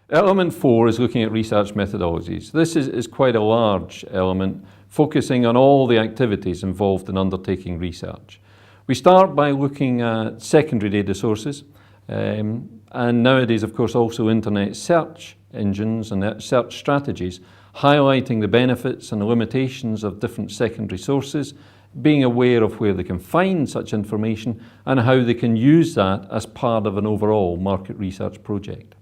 Element 4 is looking at research methodologies. This is quite a large element, focusing on all the activities involved in undertaking research. We start by looking at secondary data sources, and nowadays, of course, also internet search engines and search strategies, highlighting the benefits and the limitations of different secondary sources, being aware of where they can find such information and how they can use that as part of an overall market research project.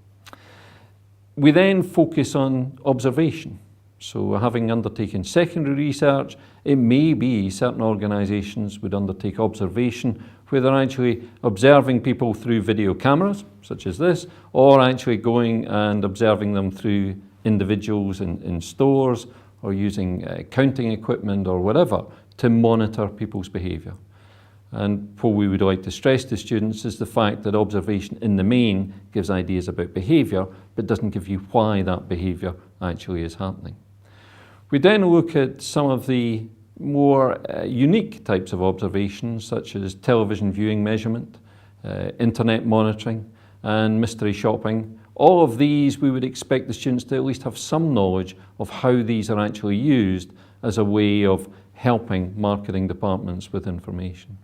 We then focus on observation. So having undertaken secondary research, it may be certain organisations would undertake observation where they're actually observing people through video cameras, such as this, or actually going and observing them through individuals in stores or using counting equipment or whatever to monitor people's behaviour. And what we would like to stress to students is the fact that observation in the main gives ideas about behaviour, but doesn't give you why that behaviour actually is happening. We then look at some of the more unique types of observations, such as television viewing measurement, internet monitoring, and mystery shopping. All of these, we would expect the students to at least have some knowledge of how these are actually used as a way of helping marketing departments with information.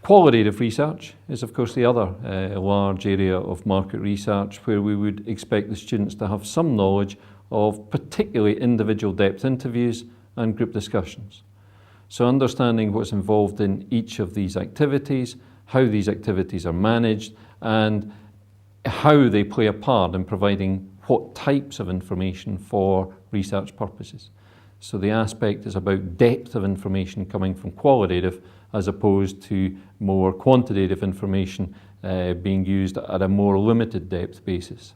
Qualitative research is, of course, the other large area of market research where we would expect the students to have some knowledge of particularly individual depth interviews and group discussions. So understanding what's involved in each of these activities, how these activities are managed, and how they play a part in providing what types of information for research purposes. So the aspect is about depth of information coming from qualitative as opposed to more quantitative information being used at a more limited depth basis.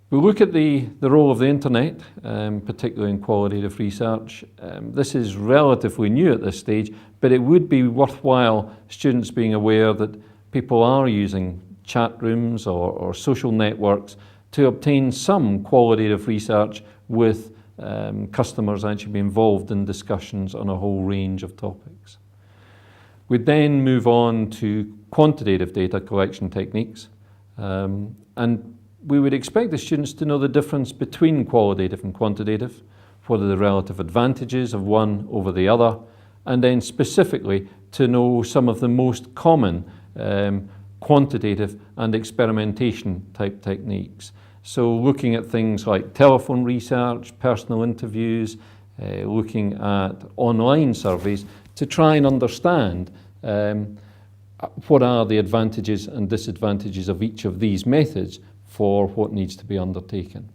We look at the role of the internet, particularly in qualitative research. This is relatively new at this stage, but it would be worthwhile students being aware that people are using chat rooms or social networks to obtain some qualitative research with customers actually be involved in discussions on a whole range of topics. We then move on to quantitative data collection techniques, and we would expect the students to know the difference between qualitative and quantitative, what are the relative advantages of one over the other, and then specifically to know some of the most common quantitative and experimentation type techniques. So looking at things like telephone research, personal interviews, looking at online surveys to try and understand what are the advantages and disadvantages of each of these methods for what needs to be undertaken.